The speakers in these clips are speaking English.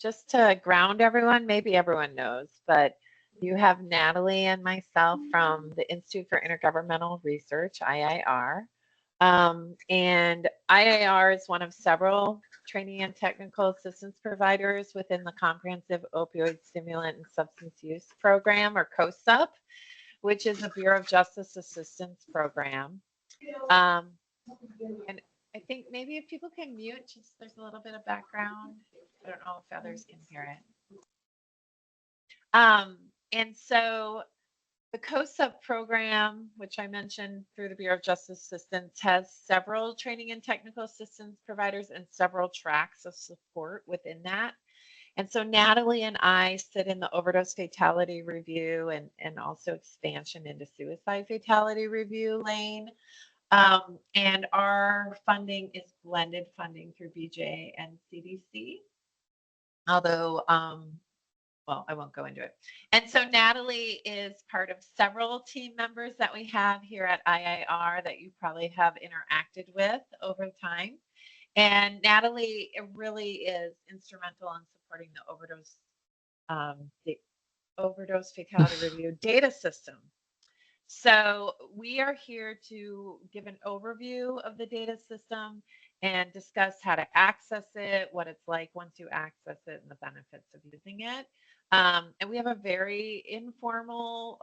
Just to ground everyone, maybe everyone knows, but you have Natalie and myself from the Institute for Intergovernmental Research, IIR. And IIR is one of several training and technical assistance providers within the Comprehensive Opioid Stimulant and Substance Use Program, or COSUP, which is a Bureau of Justice Assistance program. Um, and I think maybe if people can mute, just there's a little bit of background. I don't know if others can hear it. And so the COSUP program, which I mentioned through the Bureau of Justice Assistance, has several training and technical assistance providers and several tracks of support within that. And so Natalie and I sit in the overdose fatality review and also expansion into suicide fatality review lane. And our funding is blended funding through BJ and CDC. Although, well, I won't go into it. And so Natalie is part of several team members that we have here at IIR that you probably have interacted with over time. And Natalie really is instrumental in supporting the overdose fatality review data system. So we are here to give an overview of the data system and discuss how to access it, what it's like once you access it, and the benefits of using it. And we have a very informal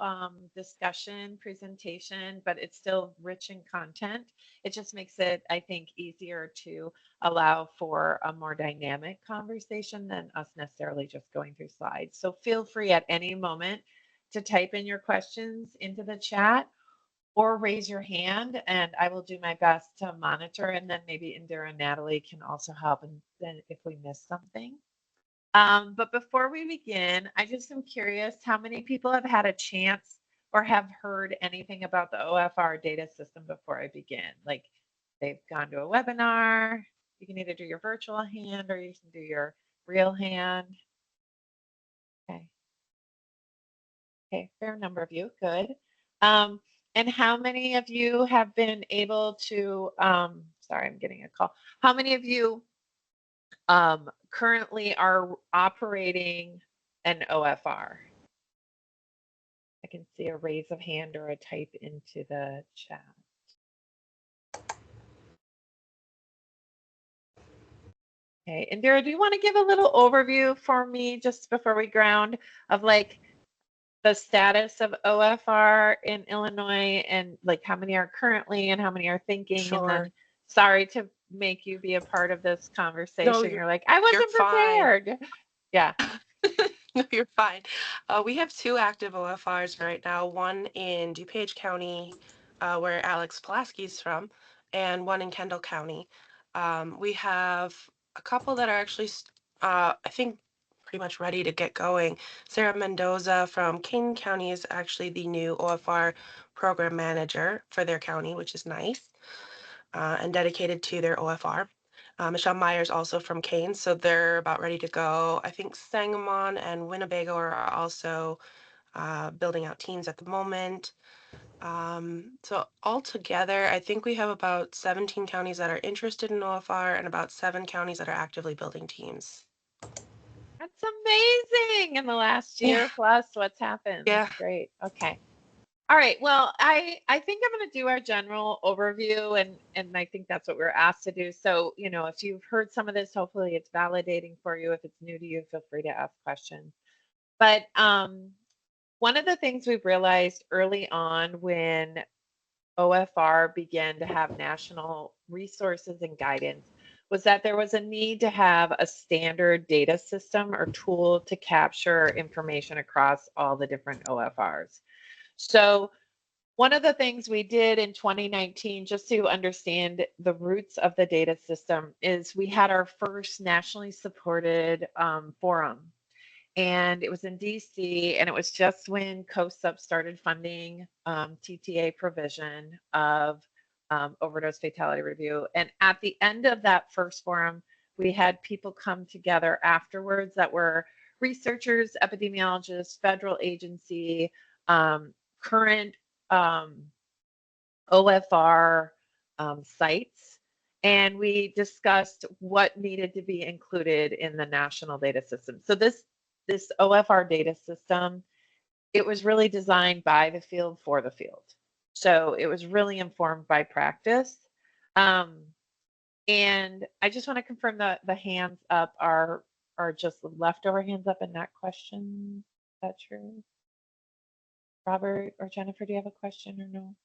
discussion presentation, but it's still rich in content. It just makes it, I think, easier to allow for a more dynamic conversation than us necessarily just going through slides. So feel free at any moment to type in your questions into the chat or raise your hand, and I will do my best to monitor, and then maybe Indira and Natalie can also help and then if we miss something. But before we begin, I just am curious how many people have had a chance or have heard anything about the OFR data system before I begin? Like they've gone to a webinar. You can either do your virtual hand or you can do your real hand. Okay. Okay, fair number of you, good. And how many of you have been able to, sorry, I'm getting a call. How many of you currently are operating an OFR? I can see a raise of hand or a type into the chat. Okay, Indira, do you want to give a little overview for me just before we ground of like the status of OFR in Illinois and like how many are currently and how many are thinking? Sure. And then sorry to make you be a part of this conversation. No, you're like, I wasn't prepared. Yeah. No, you're fine. We have 2 active OFRs right now, one in DuPage County, where Alex Pulaski's from, and one in Kendall County. We have a couple that are actually, I think, pretty much ready to get going. Sarah Mendoza from Kane County is actually the new OFR program manager for their county, which is nice, and dedicated to their OFR. Michelle Myers also from Kane, so they're about ready to go. I think Sangamon and Winnebago are also building out teams at the moment. So altogether, I think we have about 17 counties that are interested in OFR and about 7 counties that are actively building teams. That's amazing in the last year plus what's happened. Yeah. That's great. Okay. All right. Well, I think I'm going to do our general overview, and I think that's what we're asked to do. So, you know, if you've heard some of this, hopefully it's validating for you. If it's new to you, feel free to ask questions. But one of the things we've realized early on when OFR began to have national resources and guidance was that there was a need to have a standard data system or tool to capture information across all the different OFRs. So one of the things we did in 2019, just to understand the roots of the data system, is we had our first nationally supported forum. And it was in DC, and it was just when COSUP started funding TTA provision of overdose fatality review. And at the end of that first forum, we had people come together afterwards that were researchers, epidemiologists, federal agency, current OFR sites. and we discussed what needed to be included in the national data system. So this OFR data system, it was really designed by the field for the field. So it was really informed by practice. And I just want to confirm that the hands up are just leftover hands up and not questions. Is that true? Robert or Jennifer, do you have a question or no?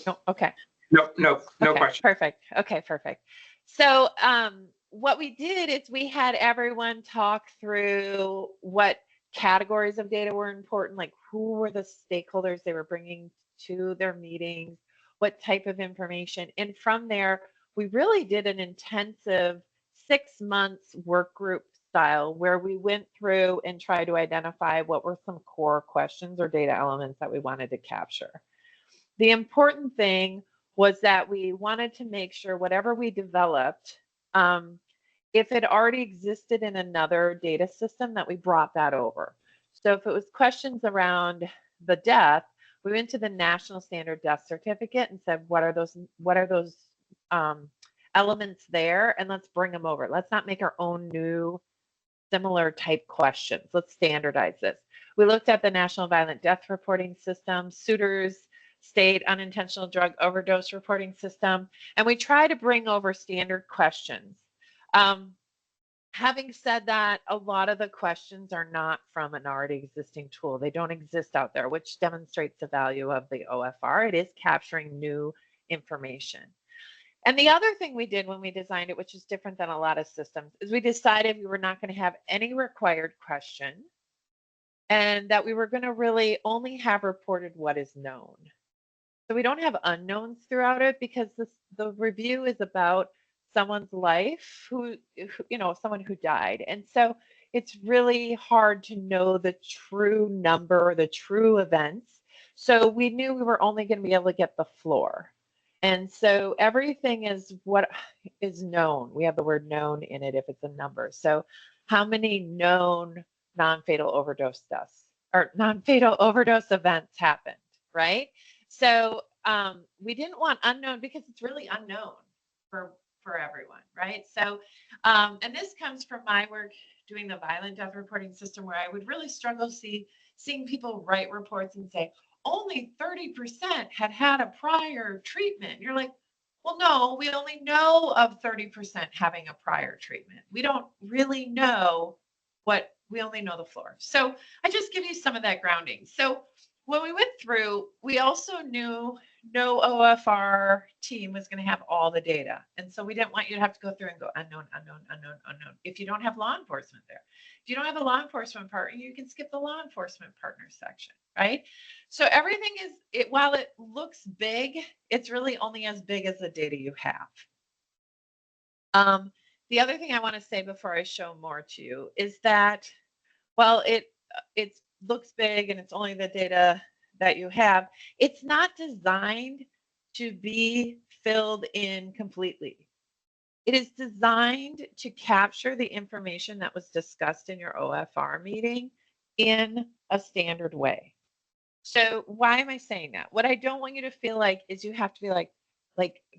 No. Okay. No Okay, question. perfect. Okay, perfect. So what we did is we had everyone talk through what categories of data were important, like who were the stakeholders they were bringing to their meetings, what type of information. And from there, we really did an intensive 6 months work group style where we went through and tried to identify what were some core questions or data elements that we wanted to capture. The important thing was that we wanted to make sure whatever we developed, if it already existed in another data system, that we brought that over. So if it was questions around the death, we went to the National Standard Death Certificate and said, what are those elements there? And let's bring them over. Let's not make our own new similar type questions. Let's standardize this. We looked at the National Violent Death Reporting System, Suitors State Unintentional Drug Overdose Reporting System, and we try to bring over standard questions. Having said that, a lot of the questions are not from an already existing tool. They don't exist out there, which demonstrates the value of the OFR. It is capturing new information. And the other thing we did when we designed it, which is different than a lot of systems, is we decided we were not going to have any required question and that we were going to really only have reported what is known. So we don't have unknowns throughout it because the review is about someone's life who, someone who died. And so it's really hard to know the true number, the true events. So we knew we were only going to be able to get the floor. And so everything is what is known. We have the word known in it if it's a number. So how many known non-fatal overdose deaths or non-fatal overdose events happened, right? So we didn't want unknown because it's really unknown for everyone, right? So, and this comes from my work doing the violent death reporting system, where I would really struggle seeing people write reports and say, only 30% had a prior treatment. You're like, well, no, we only know of 30% having a prior treatment. We don't really know we only know the floor. So I just give you some of that grounding. So when we went through, we also knew no OFR team was going to have all the data. And so we didn't want you to have to go through and go unknown, unknown, unknown, unknown. If you don't have law enforcement there, if you don't have a law enforcement partner, you can skip the law enforcement partner section, right? So everything while it looks big, it's really only as big as the data you have. The other thing I want to say before I show more to you is that while it looks big and it's only the data that you have, it's not designed to be filled in completely. It is designed to capture the information that was discussed in your OFR meeting in a standard way. So why am I saying that? What I don't want you to feel like is you have to be like,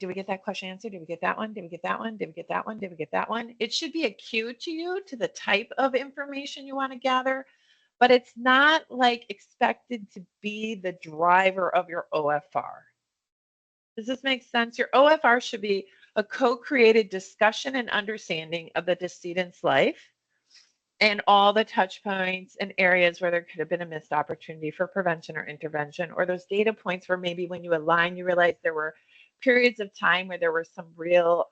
did we get that question answered? Did we get that one? Did we get that one? Did we get that one? Did we get that one? It should be a cue to you to the type of information you want to gather, but it's not like expected to be the driver of your OFR. Does this make sense? Your OFR should be a co-created discussion and understanding of the decedent's life and all the touch points and areas where there could have been a missed opportunity for prevention or intervention, or those data points where maybe when you align, you realize there were periods of time where there was some real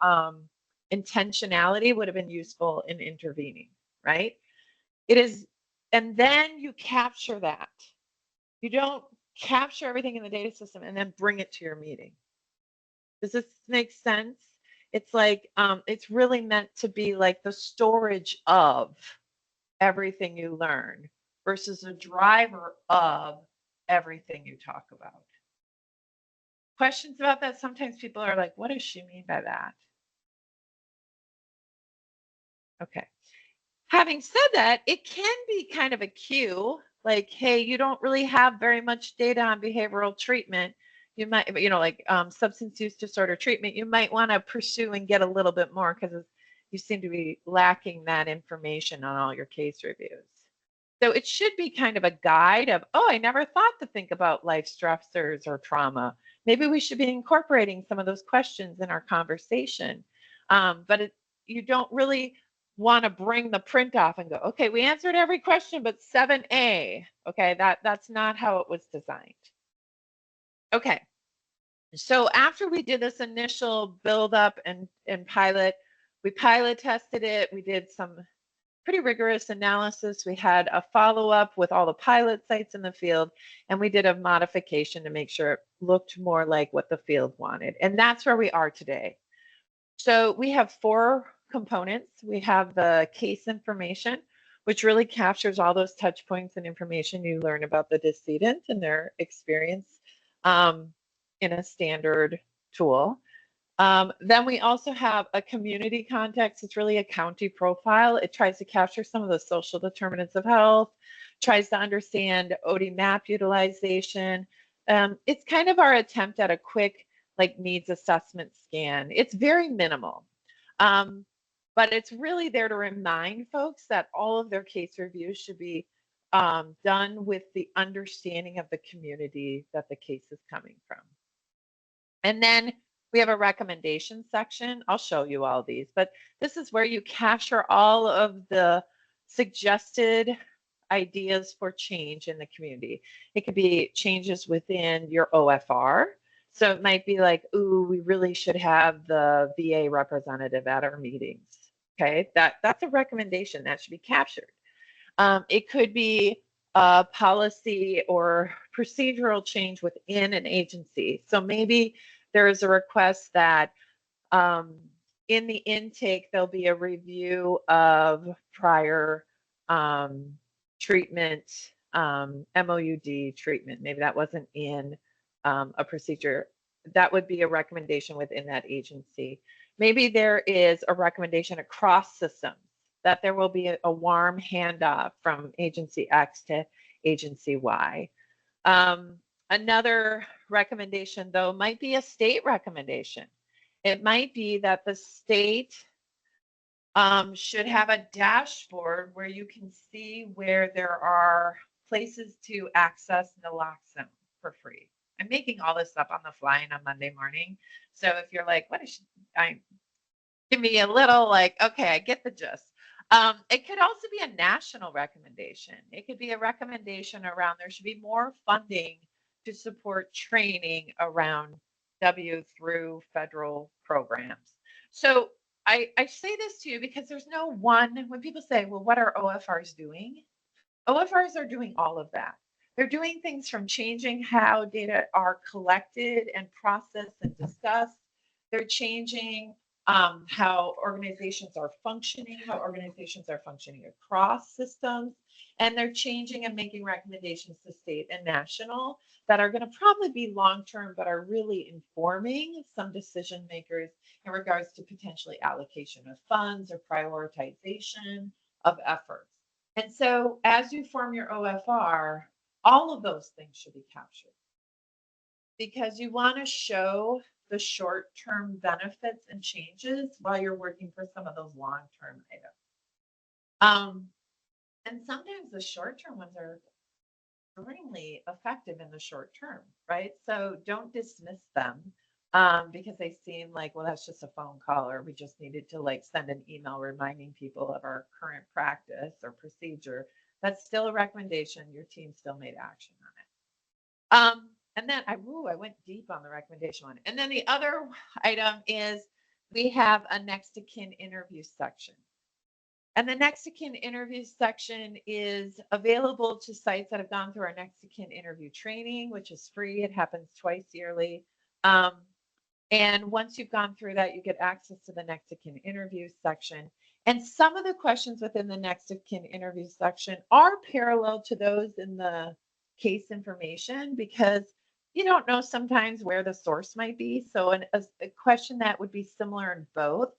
intentionality would have been useful in intervening, right? It is, and then you capture that. You don't capture everything in the data system and then bring it to your meeting. Does this make sense? It's like, it's really meant to be like the storage of everything you learn versus a driver of everything you talk about. Questions about that? Sometimes people are like, what does she mean by that? Okay. Having said that, it can be kind of a cue, like, hey, you don't really have very much data on behavioral treatment. you might, like substance use disorder treatment, you might want to pursue and get a little bit more because you seem to be lacking that information on all your case reviews. So it should be kind of a guide of, oh, I never thought to think about life stressors or trauma. Maybe we should be incorporating some of those questions in our conversation. But you don't really want to bring the print off and go, okay, we answered every question but 7A. Okay, that's not how it was designed. Okay, so after we did this initial build up and pilot, we pilot tested it. We did some pretty rigorous analysis. We had a follow-up with all the pilot sites in the field, and we did a modification to make sure it looked more like what the field wanted. And that's where we are today. So we have 4 components. We have the case information, which really captures all those touch points and information you learn about the decedent and their experience in a standard tool. Then we also have a community context. It's really a county profile. It tries to capture some of the social determinants of health, tries to understand OD map utilization. It's kind of our attempt at a quick needs assessment scan. It's very minimal, but it's really there to remind folks that all of their case reviews should be done with the understanding of the community that the case is coming from. And then we have a recommendation section. I'll show you all these, but this is where you capture all of the suggested ideas for change in the community. It could be changes within your OFR. So it might be like, ooh, we really should have the VA representative at our meetings. Okay, that's a recommendation that should be captured. It could be a policy or procedural change within an agency. So maybe there is a request that in the intake, there'll be a review of prior treatment, MOUD treatment. Maybe that wasn't in a procedure. That would be a recommendation within that agency. Maybe there is a recommendation across systems that there will be a warm handoff from agency X to agency Y. Another recommendation, though, might be a state recommendation. It might be that the state should have a dashboard where you can see where there are places to access naloxone for free. I'm making all this up on the fly on Monday morning. So if you're like, what is give me a little okay, I get the gist. It could also be a national recommendation. It could be a recommendation around there should be more funding to support training around W through federal programs. So I say this to you because there's no one, when people say, well, what are OFRs doing? OFRs are doing all of that. They're doing things from changing how data are collected and processed and discussed. They're changing how organizations are functioning across systems, and they're changing and making recommendations to state and national that are going to probably be long-term, but are really informing some decision makers in regards to potentially allocation of funds or prioritization of efforts. And so as you form your OFR, all of those things should be captured because you want to show the short-term benefits and changes while you're working for some of those long-term items. And sometimes the short-term ones are extremely effective in the short term, right? So don't dismiss them because they seem like, well, that's just a phone call, or we just needed to send an email reminding people of our current practice or procedure. That's still a recommendation. Your team still made action on it. And then I went deep on the recommendation one. And then the other item is we have a next of kin interview section. And the next of kin interview section is available to sites that have gone through our next of kin interview training, which is free. It happens twice yearly. And once you've gone through that, you get access to the next of kin interview section. And some of the questions within the next of kin interview section are parallel to those in the case information because you don't know sometimes where the source might be. So a question that would be similar in both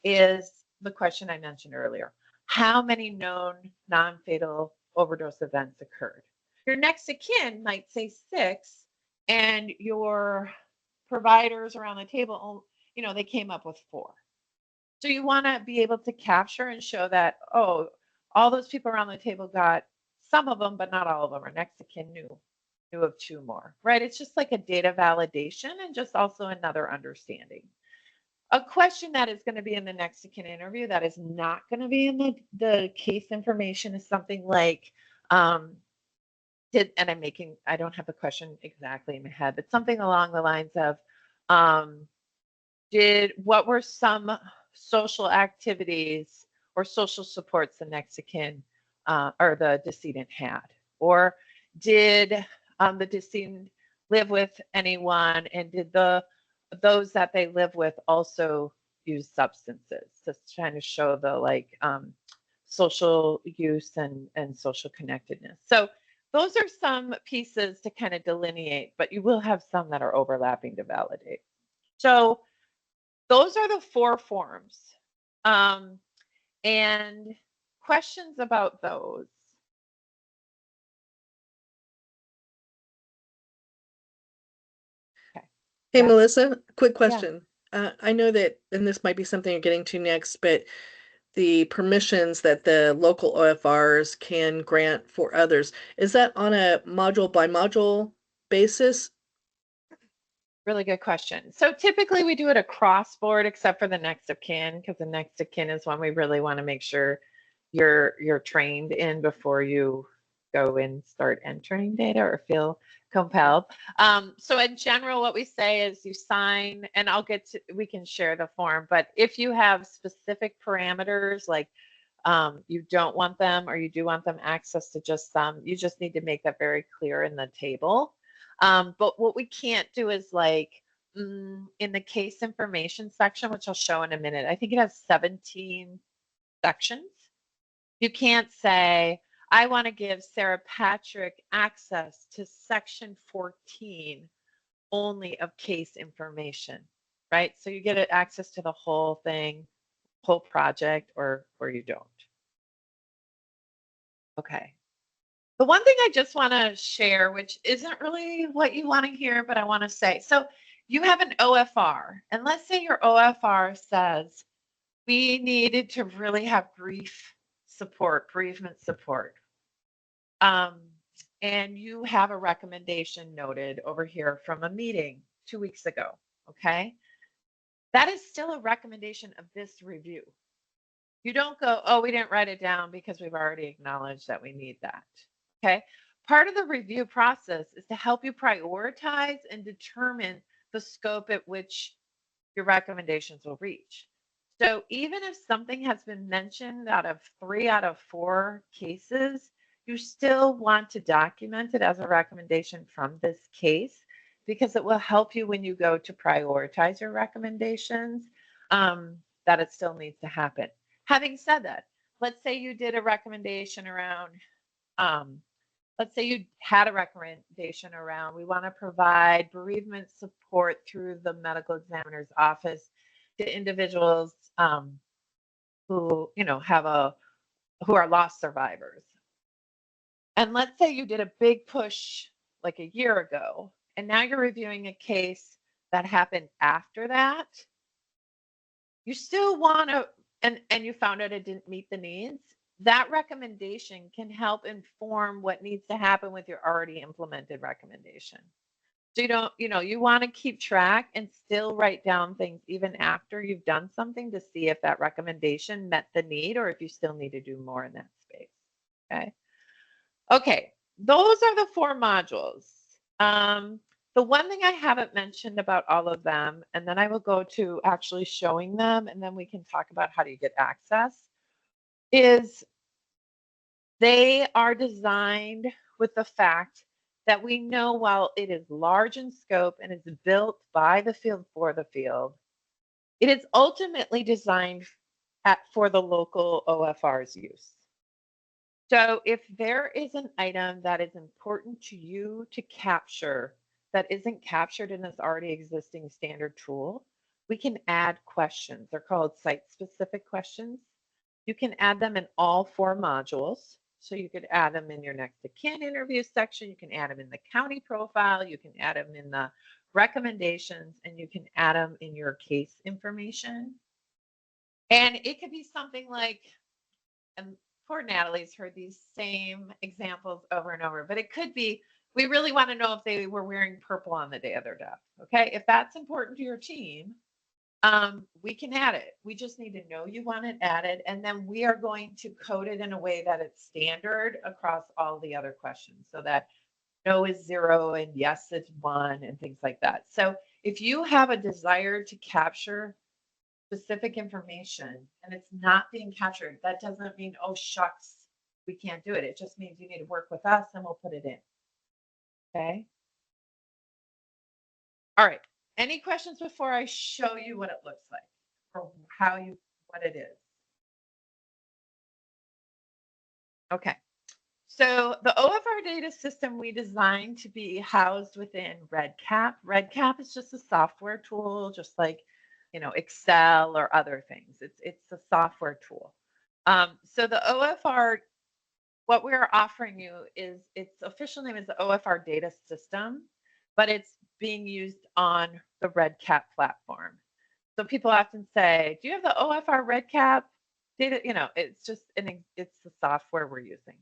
is the question I mentioned earlier. How many known non-fatal overdose events occurred? Your next of kin might say 6, and your providers around the table, they came up with 4. So you want to be able to capture and show that, oh, all those people around the table got some of them, but not all of them, or next of kin knew of 2 more, right? It's just like a data validation and just also another understanding. A question that is going to be in the next of kin interview that is not going to be in the case information is something like, I don't have the question exactly in my head, but something along the lines of, um, what were some social activities or social supports the next of kin or the decedent had? Or did the decedent live with anyone, and did those that they live with also use substances? Just trying to show the social use and social connectedness. So those are some pieces to kind of delineate, but you will have some that are overlapping to validate. So those are the 4 forms. Um, and questions about those? Okay. Hey, Yeah. Melissa, quick Yeah. question. I know that, and this might be something you're getting to next, but the permissions that the local OFRs can grant for others, is that on a module by module basis? Really good question. So typically we do it across board, except for the next of kin, because the next of kin is one we really want to make sure you're trained in before you go and start entering data or feel compelled. So in general, what we say is you sign, and we can share the form, but if you have specific parameters like you don't want them or you do want them access to just some, you just need to make that very clear in the table. But what we can't do is in the case information section, which I'll show in a minute, I think it has 17 sections. You can't say, I want to give Sarah Patrick access to section 14 only of case information, right? So you get access to the whole thing, whole project, or you don't. Okay. The one thing I just want to share, which isn't really what you want to hear, but I want to say. So you have an OFR, and let's say your OFR says, we needed to really have grief support, bereavement support. And you have a recommendation noted over here from a meeting 2 weeks ago, okay? That is still a recommendation of this review. You don't go, oh, we didn't write it down because we've already acknowledged that we need that. Okay. Part of the review process is to help you prioritize and determine the scope at which your recommendations will reach. So even if something has been mentioned out of 3 out of 4 cases, you still want to document it as a recommendation from this case because it will help you when you go to prioritize your recommendations, that it still needs to happen. Having said that, let's say you did a recommendation around, let's say you had a recommendation around, we want to provide bereavement support through the medical examiner's office to individuals who, who are loss survivors. And let's say you did a big push like a year ago, and now you're reviewing a case that happened after that. You still want to, and you found out it didn't meet the needs. That recommendation can help inform what needs to happen with your already implemented recommendation. So you want to keep track and still write down things even after you've done something to see if that recommendation met the need or if you still need to do more in that space. Okay. Okay. Those are the 4 modules. The one thing I haven't mentioned about all of them, and then I will go to actually showing them, and then we can talk about how do you get access, is they are designed with the fact that we know while it is large in scope and is built by the field for the field, it is ultimately designed for the local OFR's use. So if there is an item that is important to you to capture that isn't captured in this already existing standard tool, we can add questions. They're called site-specific questions. You can add them in all 4 modules. So you could add them in your next of kin interview section. You can add them in the county profile. You can add them in the recommendations, and you can add them in your case information. And it could be something like, and poor Natalie's heard these same examples over and over, but it could be, we really want to know if they were wearing purple on the day of their death. Okay. If that's important to your team, we can add it. We just need to know you want it added. And then we are going to code it in a way that it's standard across all the other questions, so that no is 0 and yes is 1 and things like that. So if you have a desire to capture specific information and it's not being captured, that doesn't mean, oh, shucks, we can't do it. It just means you need to work with us and we'll put it in. Okay. All right. Any questions before I show you what it looks like or what it is? Okay. So the OFR data system we designed to be housed within REDCap. REDCap is just a software tool, just like, Excel or other things. It's a software tool. So the OFR, what we're offering you is, its official name is the OFR data system, but it's being used on the REDCap platform. So people often say, do you have the OFR REDCap data? It's just it's the software we're using.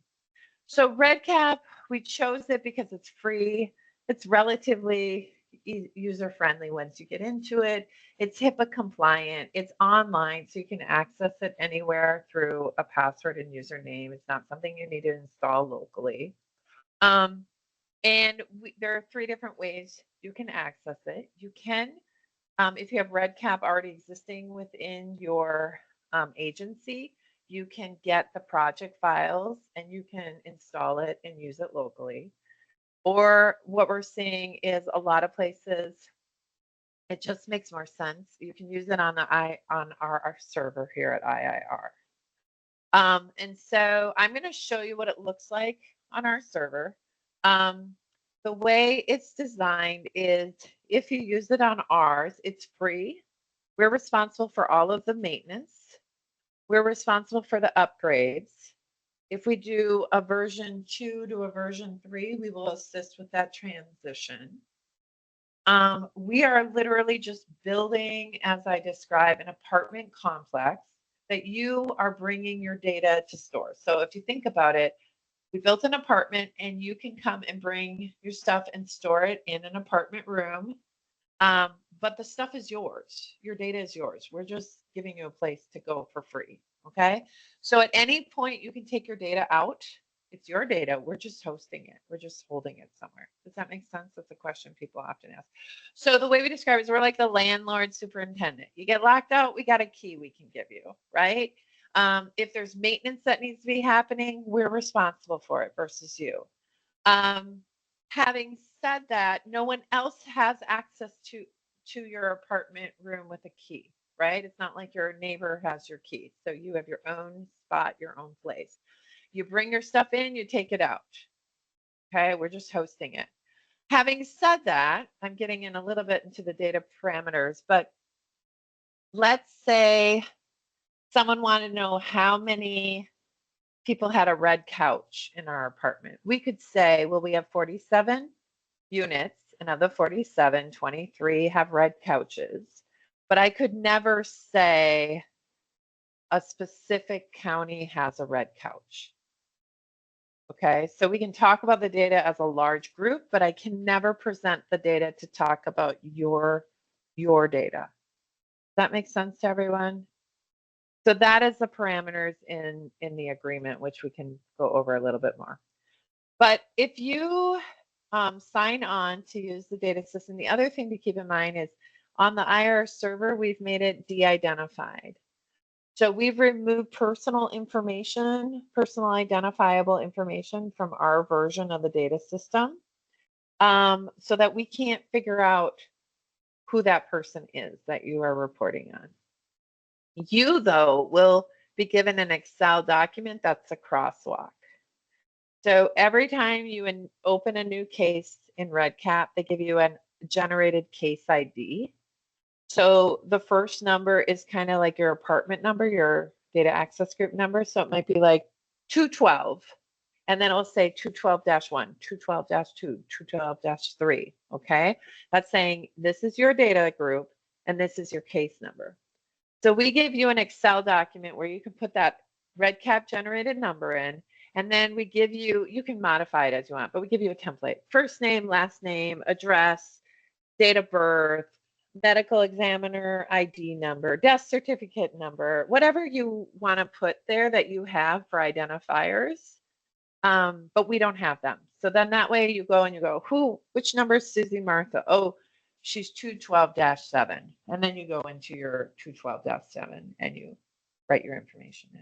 So REDCap, we chose it because it's free. It's relatively user-friendly once you get into it. It's HIPAA compliant. It's online, so you can access it anywhere through a password and username. It's not something you need to install locally. And there are 3 different ways you can access it. You can, if you have REDCap already existing within your agency, you can get the project files and you can install it and use it locally. Or what we're seeing is a lot of places, it just makes more sense. You can use it on our server here at IIR. And so I'm going to show you what it looks like on our server. The way it's designed is, if you use it on ours, it's free. We're responsible for all of the maintenance. We're responsible for the upgrades. If we do a version 2 to a version 3, we will assist with that transition. We are literally just building, as I describe, an apartment complex that you are bringing your data to store. So if you think about it, we built an apartment and you can come and bring your stuff and store it in an apartment room. But the stuff is yours. Your data is yours. We're just giving you a place to go for free. Okay. So at any point you can take your data out. It's your data. We're just hosting it. We're just holding it somewhere. Does that make sense? That's a question people often ask. So the way we describe it is, we're like the landlord superintendent. You get locked out, we got a key we can give you, right? If there's maintenance that needs to be happening, we're responsible for it versus you. Having said that, no one else has access to your apartment room with a key, right? It's not like your neighbor has your key. So you have your own spot, your own place. You bring your stuff in, you take it out. Okay, we're just hosting it. Having said that, I'm getting in a little bit into the data parameters, but let's say someone wanted to know how many people had a red couch in our apartment. We could say, well, we have 47 units, and of the 47, 23 have red couches. But I could never say a specific county has a red couch. Okay, so we can talk about the data as a large group, but I can never present the data to talk about your data. Does that make sense to everyone? So that is the parameters in the agreement, which we can go over a little bit more. But if you sign on to use the data system, the other thing to keep in mind is, on the IR server, we've made it de-identified. So we've removed personal information, personal identifiable information from our version of the data system, so that we can't figure out who that person is that you are reporting on. You, though, will be given an Excel document that's a crosswalk. So every time you open a new case in REDCap, they give you a generated case ID. So the first number is kind of like your apartment number, your data access group number. So it might be like 212. and then it'll say 212-1, 212-2, 212-3, okay? That's saying this is your data group and this is your case number. So we give you an Excel document where you can put that REDCap generated number in, and then we give you, you can modify it as you want, but we give you a template. First name, last name, address, date of birth, medical examiner ID number, death certificate number, whatever you want to put there that you have for identifiers. But we don't have them. So then that way you go and you go, which number is Susie Martha? Oh, she's 212-7. And then you go into your 212-7 and you write your information in.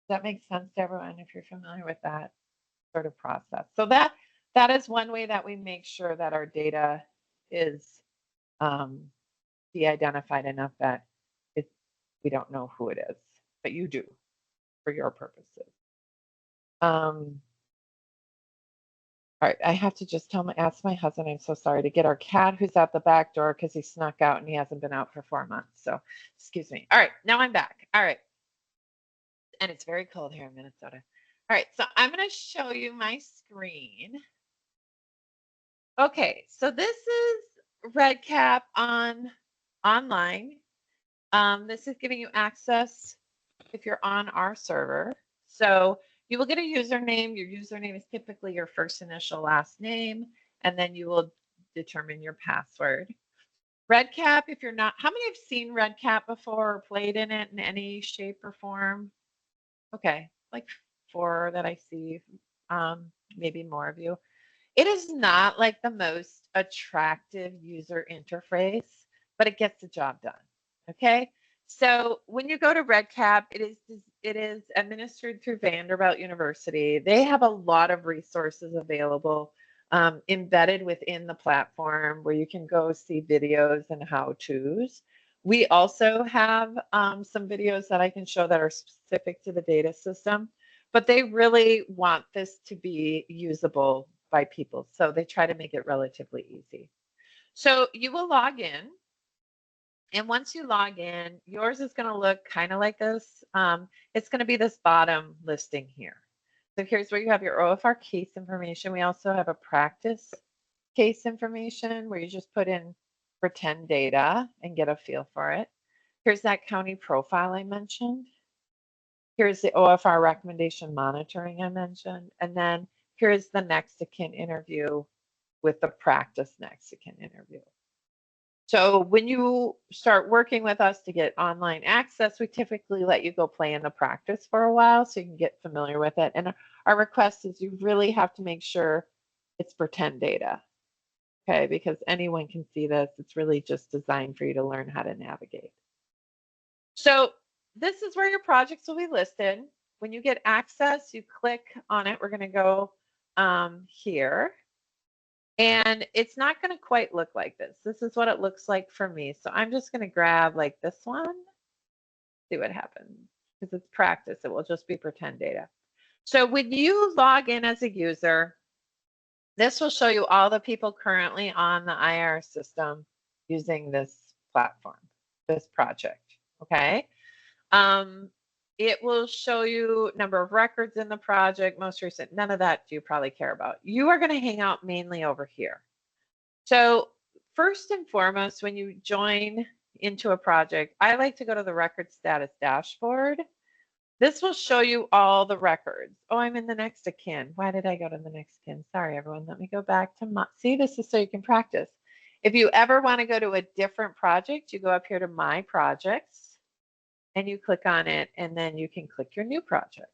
Does that make sense to everyone if you're familiar with that sort of process? So that is one way that we make sure that our data is de-identified enough that we don't know who it is, but you do for your purposes. All right, I have to just ask my husband, I'm so sorry, to get our cat who's at the back door because he snuck out and he hasn't been out for 4 months. So excuse me. All right, now I'm back. All right. And it's very cold here in Minnesota. All right, so I'm going to show you my screen. Okay, so this is REDCap online. This is giving you access if you're on our server. So you will get a username. Your username is typically your first initial last name, and then you will determine your password. REDCap, if you're not, how many have seen REDCap before or played in it in any shape or form? Okay, like 4 that I see, maybe more of you. It is not like the most attractive user interface, but it gets the job done. Okay, so when you go to REDCap, it is administered through Vanderbilt University. They have a lot of resources available embedded within the platform where you can go see videos and how-tos. We also have some videos that I can show that are specific to the data system, but they really want this to be usable by people. So they try to make it relatively easy. So you will log in. And once you log in, yours is going to look kind of like this. It's going to be this bottom listing here. So here's where you have your OFR case information. We also have a practice case information where you just put in pretend data and get a feel for it. Here's that county profile I mentioned. Here's the OFR recommendation monitoring I mentioned. And then here's the next of kin interview with the practice next of kin interview. So when you start working with us to get online access, we typically let you go play in the practice for a while so you can get familiar with it. And our request is you really have to make sure it's pretend data, okay? Because anyone can see this. It's really just designed for you to learn how to navigate. So this is where your projects will be listed. When you get access, you click on it. We're going to go here. And it's not going to quite look like this. This is what it looks like for me. So I'm just going to grab like this one, see what happens. Because it's practice, it will just be pretend data. So when you log in as a user, this will show you all the people currently on the IR system using this platform, this project, okay? It will show you number of records in the project, most recent, none of that do you probably care about. You are going to hang out mainly over here. So first and foremost, when you join into a project, I like to go to the record status dashboard. This will show you all the records. Oh, I'm in the next of kin. Why did I go to the next of kin? Sorry, everyone. Let me go back to my, see, this is so you can practice. If you ever want to go to a different project, you go up here to My Projects. And you click on it, and then you can click your new project.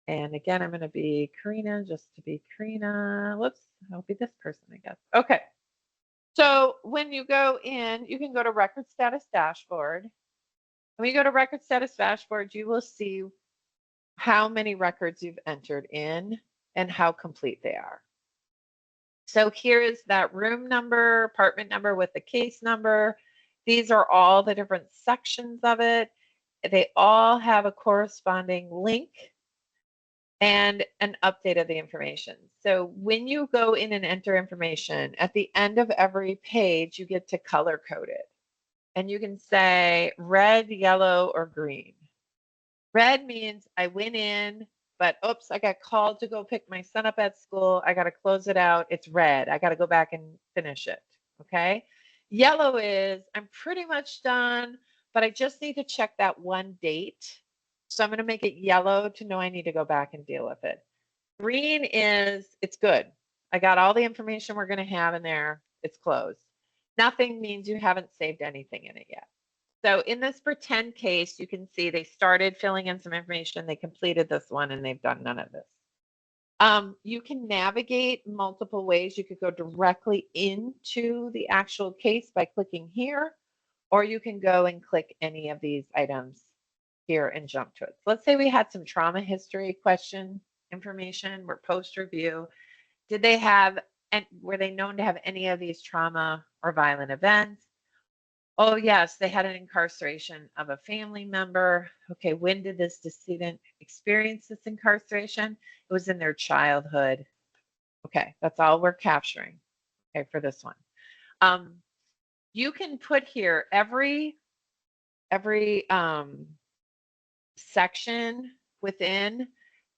And again, I'm going to be Karina, just to be Karina. Whoops, I'll be this person, I guess. Okay. So when you go in, you can go to Record Status Dashboard. When you go to Record Status Dashboard, you will see how many records you've entered in and how complete they are. So here is that room number, apartment number with the case number. These are all the different sections of it. They all have a corresponding link and an update of the information. So when you go in and enter information, at the end of every page, you get to color code it. And you can say red, yellow, or green. Red means I went in, but oops, I got called to go pick my son up at school. I got to close it out. It's red. I got to go back and finish it. Okay. Yellow is I'm pretty much done, but I just need to check that one date. So I'm going to make it yellow to know I need to go back and deal with it. Green is it's good. I got all the information we're going to have in there. It's closed. Nothing means you haven't saved anything in it yet. So in this pretend case, you can see they started filling in some information. They completed this one and they've done none of this. You can navigate multiple ways. You could go directly into the actual case by clicking here, or you can go and click any of these items here and jump to it. So let's say we had some trauma history question information. We're post review. Did they have, and were they known to have any of these trauma or violent events? Oh, yes, they had an incarceration of a family member. Okay, when did this decedent experience this incarceration? It was in their childhood. Okay, that's all we're capturing, okay, for this one. You can put here every section within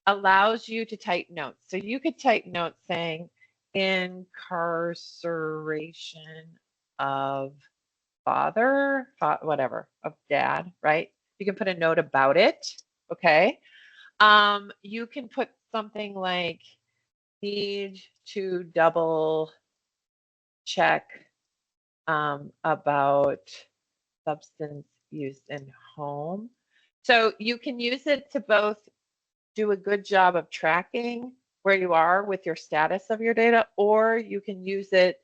allows you to type notes. So you could type notes saying incarceration of father, whatever, of dad, right? You can put a note about it, okay? You can put something like need to double check about substance use in home. So you can use it to both do a good job of tracking where you are with your status of your data, or you can use it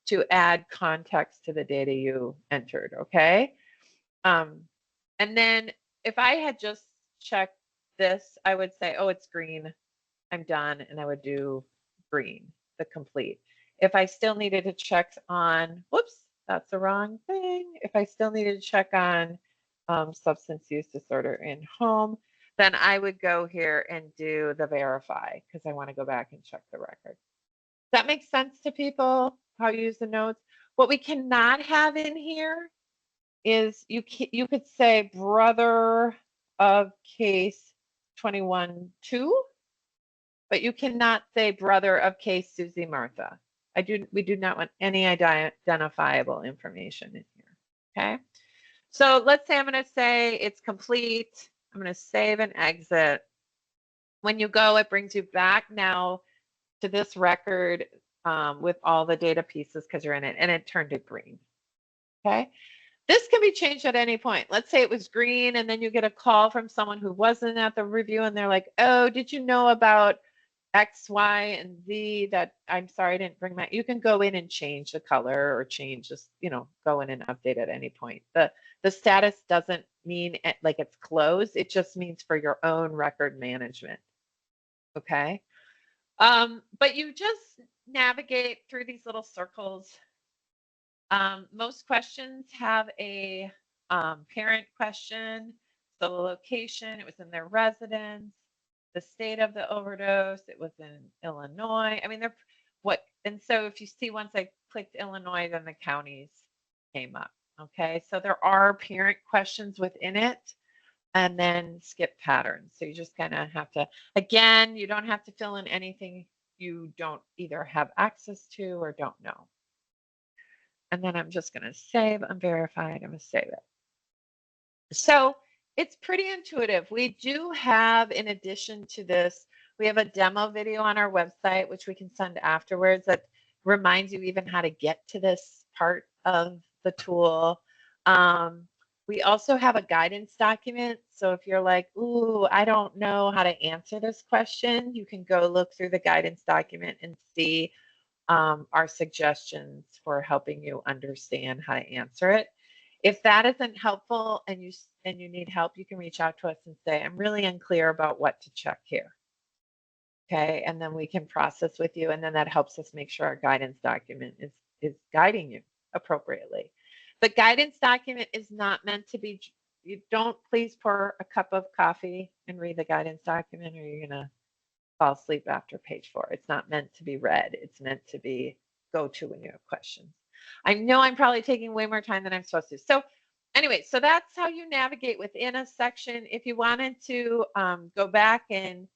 to add context to the data you entered, okay? And then if I had just checked this, I would say, oh, it's green, I'm done, and I would do green, the complete. If I still needed to check on, whoops, that's the wrong thing. If I still needed to check on substance use disorder in home, then I would go here and do the verify because I want to go back and check the record. Does that make sense to people, how you use the notes? What we cannot have in here is you could say brother of case 21-2, but you cannot say brother of case Susie Martha. We do not want any identifiable information in here, okay? So let's say I'm going to say it's complete. I'm going to save and exit. When you go, it brings you back now to this record with all the data pieces because you're in it, and it turned to green, okay? This can be changed at any point. Let's say it was green and then you get a call from someone who wasn't at the review and they're like, oh, did you know about X, Y, and Z that I'm sorry I didn't bring that. You can go in and change the color or change just, go in and update at any point. The status doesn't mean like it's closed. It just means for your own record management. Okay. But you just navigate through these little circles. Most questions have a parent question. So the location, it was in their residence. The state of the overdose, it was in Illinois. I mean, and so if you see once I clicked Illinois, then the counties came up. Okay, so there are parent questions within it and then skip patterns. So you just kind of have to, again, you don't have to fill in anything you don't either have access to or don't know. And then I'm just going to save, unverified, I'm going to save it. So it's pretty intuitive. We do have, in addition to this, we have a demo video on our website, which we can send afterwards that reminds you even how to get to this part of the tool. We also have a guidance document. So if you're like, ooh, I don't know how to answer this question, you can go look through the guidance document and see our suggestions for helping you understand how to answer it. If that isn't helpful and you need help, you can reach out to us and say, I'm really unclear about what to check here. Okay, and then we can process with you, and then that helps us make sure our guidance document is guiding you appropriately. The guidance document is not meant to be, you don't please pour a cup of coffee and read the guidance document or you're gonna fall asleep after page 4. It's not meant to be read. It's meant to be go to when you have questions. I know I'm probably taking way more time than I'm supposed to. So anyway, so that's how you navigate within a section. If you wanted to go back and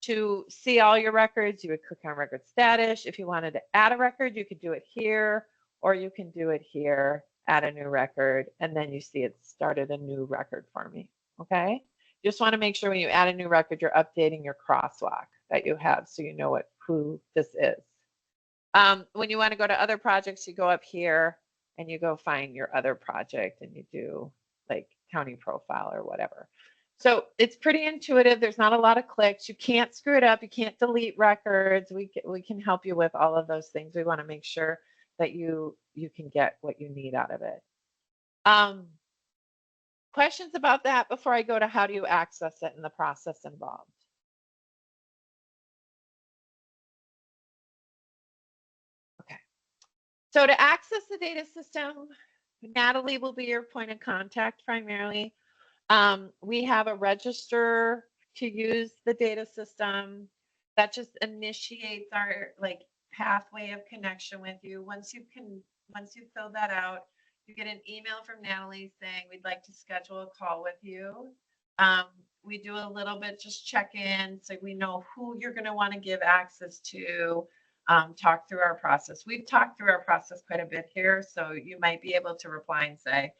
To see all your records, you would click on record status. If you wanted to add a record, you could do it here, or you can do it here, add a new record, and then you see it started a new record for me. Okay? You just want to make sure when you add a new record, you're updating your crosswalk that you have so you know who this is. When you want to go to other projects, you go up here and you go find your other project and you do like county profile or whatever. So it's pretty intuitive. There's not a lot of clicks. You can't screw it up. You can't delete records. We can help you with all of those things. We want to make sure that you can get what you need out of it. Questions about that before I go to how do you access it and the process involved? Okay. So to access the data system, Natalie will be your point of contact primarily. We have a register to use the data system that just initiates our pathway of connection with you. Once you fill that out, you get an email from Natalie saying we'd like to schedule a call with you. We do a little bit just check in so we know who you're going to want to give access to. Talk through our process. We've talked through our process quite a bit here, so you might be able to reply and say,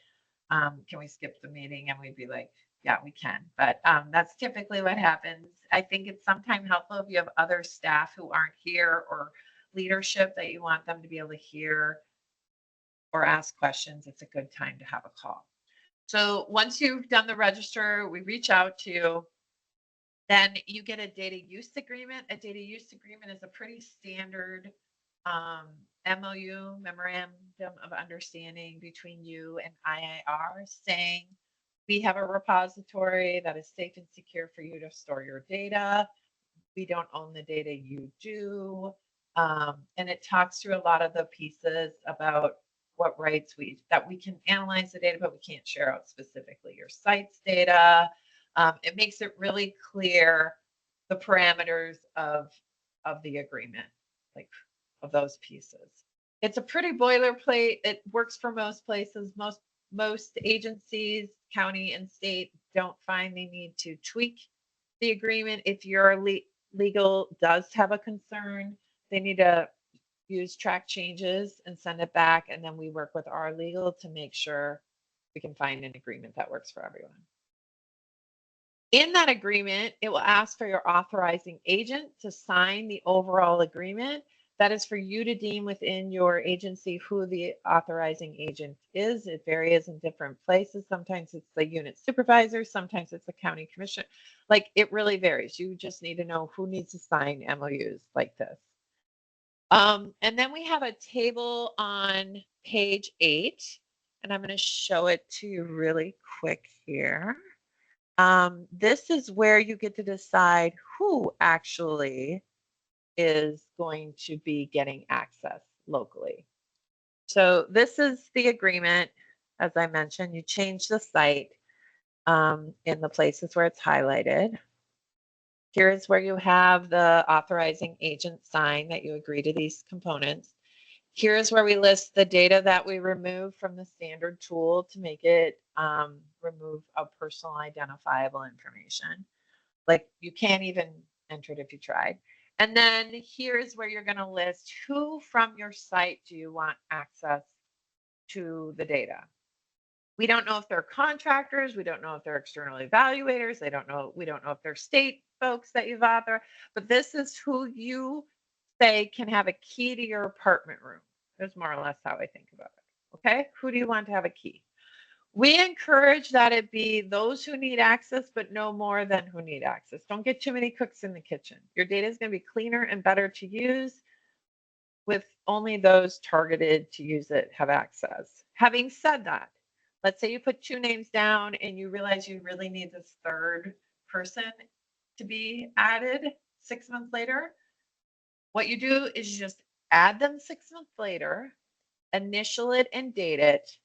can we skip the meeting? And we'd be like, yeah, we can. But that's typically what happens. I think it's sometimes helpful if you have other staff who aren't here or leadership that you want them to be able to hear or ask questions. It's a good time to have a call. So once you've done the register, we reach out to you. Then you get a data use agreement. A data use agreement is a pretty standard MOU, Memorandum of Understanding, between you and IIR saying we have a repository that is safe and secure for you to store your data. We don't own the data, you do. And it talks through a lot of the pieces about what rights that we can analyze the data, but we can't share out specifically your site's data. It makes it really clear the parameters of the agreement, like of those pieces. It's a pretty boilerplate. It works for most places. Most agencies, county and state, don't find they need to tweak the agreement. If your legal does have a concern, they need to use track changes and send it back, and then we work with our legal to make sure we can find an agreement that works for everyone. In that agreement, it will ask for your authorizing agent to sign the overall agreement. That is for you to deem within your agency who the authorizing agent is. It varies in different places. Sometimes it's the unit supervisor, sometimes it's the county commission. Like, it really varies. You just need to know who needs to sign MOUs like this. And then we have a table on page 8, and I'm going to show it to you really quick here. This is where you get to decide who actually is going to be getting access locally. So this is the agreement. As I mentioned, you change the site in the places where it's highlighted. Here is where you have the authorizing agent sign that you agree to these components. Here's where we list the data that we remove from the standard tool to make it remove a personal identifiable information. Like, you can't even enter it if you tried. And then here's where you're going to list who from your site do you want access to the data. We don't know if they're contractors. We don't know if they're external evaluators. We don't know if they're state folks that you've authorized. But this is who you say can have a key to your apartment room. That's more or less how I think about it. Okay? Who do you want to have a key? We encourage that it be those who need access, but no more than who need access. Don't get too many cooks in the kitchen. Your data is going to be cleaner and better to use with only those targeted to use it have access. Having said that, let's say you put 2 names down and you realize you really need this third person to be added 6 months later. What you do is you just add them 6 months later, initial it and date it,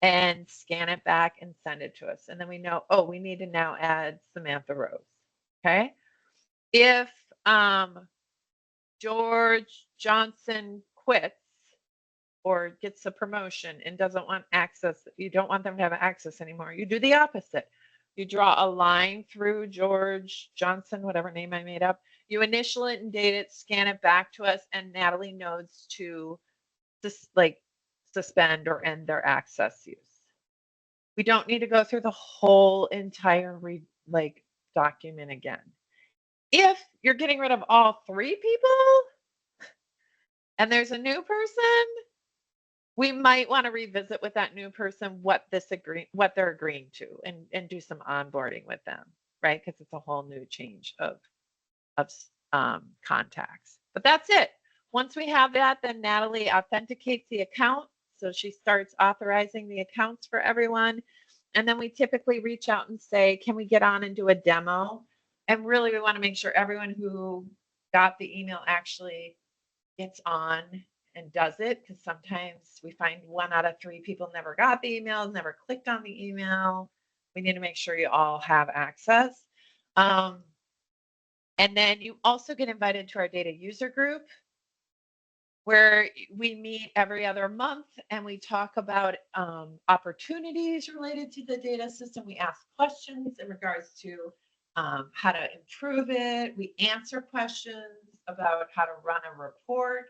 and scan it back and send it to us. And then we know, oh, we need to now add Samantha Rose. Okay. If George Johnson quits or gets a promotion and doesn't want access, you don't want them to have access anymore, you do the opposite. You draw a line through George Johnson, whatever name I made up. You initial it and date it, scan it back to us, and Natalie knows to just like suspend or end their access use. We don't need to go through the whole entire document again. If you're getting rid of all 3 people and there's a new person, we might want to revisit with that new person what they're agreeing to and do some onboarding with them, right? Because it's a whole new change of contacts. But that's it. Once we have that, then Natalie authenticates the account. So she starts authorizing the accounts for everyone. And then we typically reach out and say, can we get on and do a demo? And really, we want to make sure everyone who got the email actually gets on and does it, because sometimes we find 1 out of 3 people never got the emails, never clicked on the email. We need to make sure you all have access. And then you also get invited to our data user group, where we meet every other month and we talk about opportunities related to the data system. We ask questions in regards to how to improve it. We answer questions about how to run a report,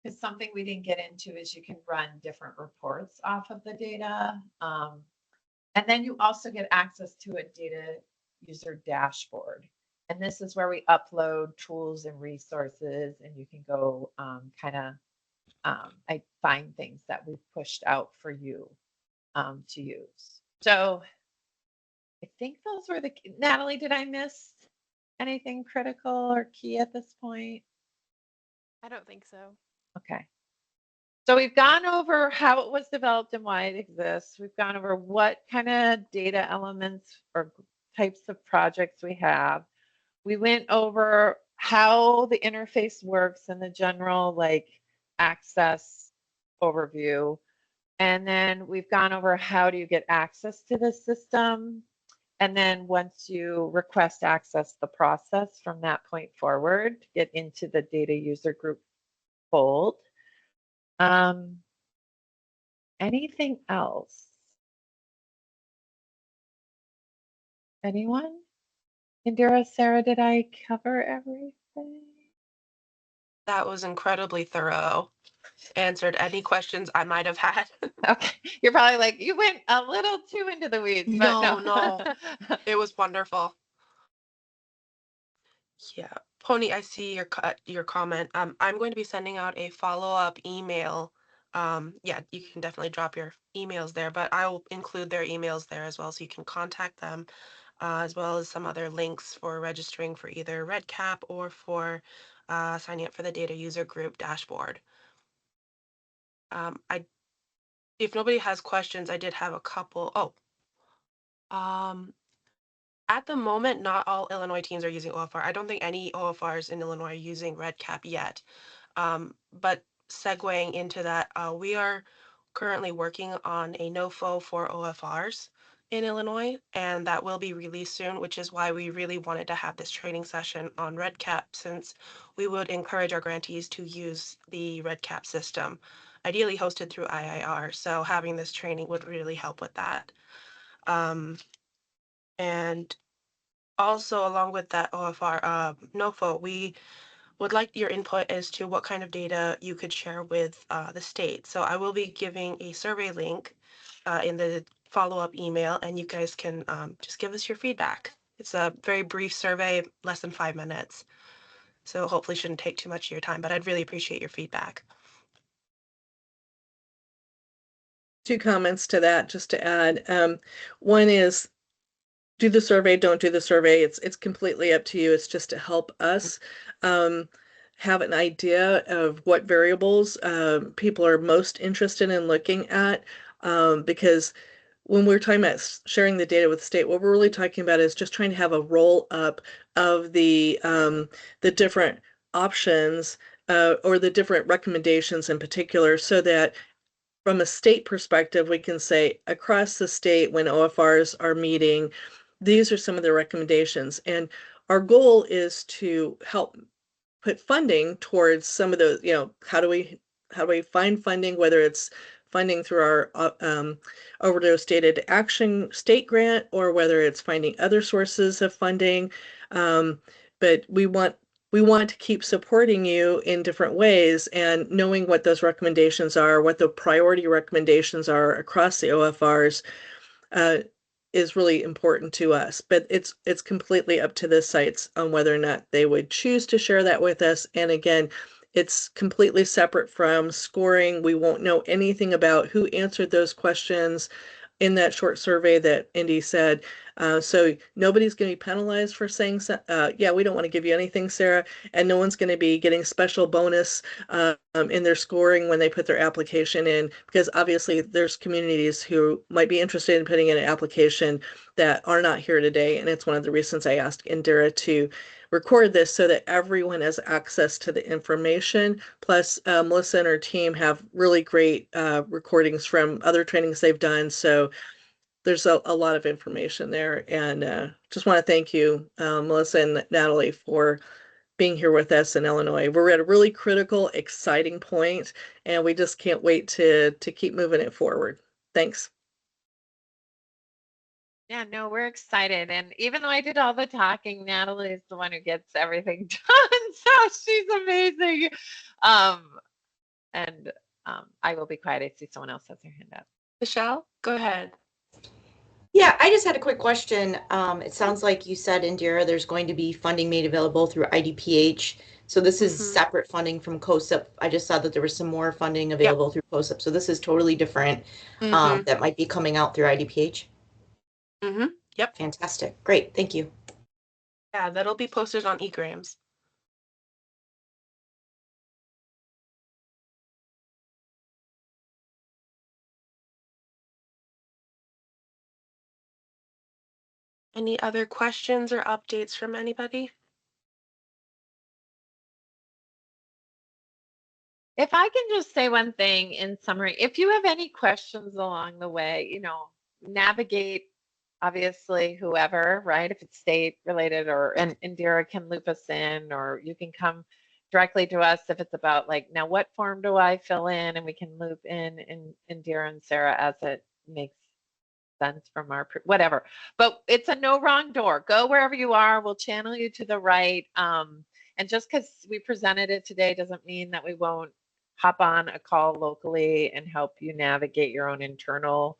because something we didn't get into is you can run different reports off of the data. And then you also get access to a data user dashboard. And this is where we upload tools and resources, and you can go I find things that we've pushed out for you to use. So I think those were Natalie, did I miss anything critical or key at this point? I don't think so. Okay. So we've gone over how it was developed and why it exists. We've gone over what kind of data elements or types of projects we have. We went over how the interface works and the general access overview. And then we've gone over how do you get access to the system. And then once you request access, the process from that point forward to get into the data user group fold. Anything else? Anyone? Indira, Sarah, did I cover everything? That was incredibly thorough. Answered any questions I might have had. Okay, you're probably like, you went a little too into the weeds, but No. It was wonderful. Yeah, Pony, I see your comment. I'm going to be sending out a follow-up email. Yeah, you can definitely drop your emails there, but I will include their emails there as well, so you can contact them, as well as some other links for registering for either RedCap or for signing up for the data user group dashboard. If nobody has questions, I did have a couple. At the moment, not all Illinois teams are using OFR. I don't think any OFRs in Illinois are using RedCap yet. But segueing into that, we are currently working on a NOFO for OFRs in Illinois, and that will be released soon, which is why we really wanted to have this training session on RedCap, since we would encourage our grantees to use the RedCap system, ideally hosted through IIR. So having this training would really help with that. And also, along with that OFR NOFO, we would like your input as to what kind of data you could share with the state. So I will be giving a survey link in the follow-up email, and you guys can just give us your feedback. It's a very brief survey, less than 5 minutes. So hopefully shouldn't take too much of your time, but I'd really appreciate your feedback. 2 comments to that, just to add. One is, do the survey, don't do the survey. It's completely up to you. It's just to help us have an idea of what variables people are most interested in looking at, because when we're talking about sharing the data with the state, what we're really talking about is just trying to have a roll up of the different options or the different recommendations in particular, so that from a state perspective, we can say across the state, when OFRs are meeting, these are some of the recommendations. And our goal is to help put funding towards some of those, how do we find funding, whether it's funding through our Overdose Data Action State Grant or whether it's finding other sources of funding. But we want to keep supporting you in different ways, and knowing what those recommendations are, what the priority recommendations are across the OFRs is really important to us. But it's completely up to the sites on whether or not they would choose to share that with us. And again, it's completely separate from scoring. We won't know anything about who answered those questions in that short survey that Indy said. So nobody's going to be penalized for saying, yeah, we don't want to give you anything, Sarah, and no one's going to be getting special bonus in their scoring when they put their application in, because obviously there's communities who might be interested in putting in an application that are not here today. And it's one of the reasons I asked Indira to record this so that everyone has access to the information. Plus, Melissa and her team have really great recordings from other trainings they've done. So there's a lot of information there. And just want to thank you, Melissa and Natalie, for being here with us in Illinois. We're at a really critical, exciting point, and we just can't wait to keep moving it forward. Thanks. Yeah, no, we're excited. And even though I did all the talking, Natalie is the one who gets everything done. So she's amazing. And I will be quiet. I see someone else has their hand up. Michelle, go ahead. Yeah, I just had a quick question. It sounds like you said, Indira, there's going to be funding made available through IDPH. So this is separate funding from COSIP. I just saw that there was some more funding available through COSIP. So this is totally different that might be coming out through IDPH. Yep. Fantastic. Great. Thank you. Yeah, that'll be posted on eGrams. Any other questions or updates from anybody? If I can just say one thing in summary, if you have any questions along the way, navigate, obviously, whoever, right? If it's state related, and Indira can loop us in, or you can come directly to us if it's about like, now what form do I fill in? And we can loop in Indira and Sarah as it makes sense from our, whatever. But it's a no wrong door. Go wherever you are. We'll channel you to the right. And just because we presented it today doesn't mean that we won't hop on a call locally and help you navigate your own internal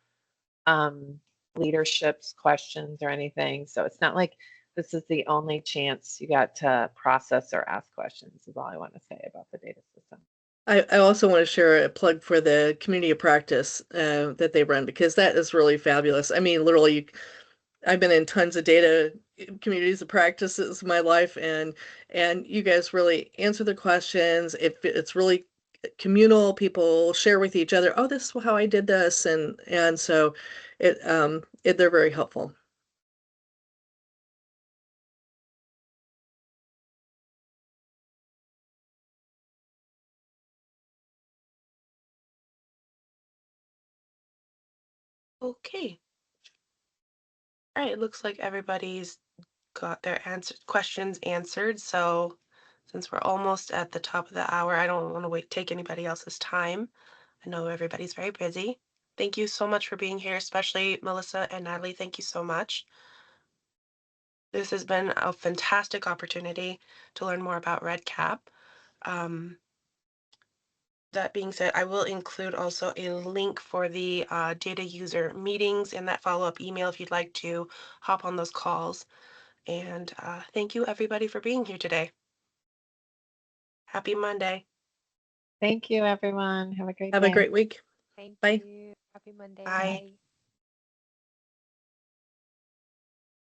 leadership's questions or anything. So it's not like this is the only chance you got to process or ask questions, is all I want to say about the data system. I also want to share a plug for the community of practice that they run, because that is really fabulous. I mean, literally, I've been in tons of data communities of practices in my life, and you guys really answer the questions. It's really communal. People share with each other, oh, this is how I did this, and so they're very helpful. Okay. All right, it looks like everybody's got their questions answered. So since we're almost at the top of the hour, I don't want to take anybody else's time. I know everybody's very busy. Thank you so much for being here, especially Melissa and Natalie. Thank you so much. This has been a fantastic opportunity to learn more about REDCap. That being said, I will include also a link for the data user meetings in that follow-up email if you'd like to hop on those calls. And thank you, everybody, for being here today. Happy Monday. Thank you, everyone. Have a great day. Have a great week. Thank Bye. you. Happy Monday. Bye. Bye.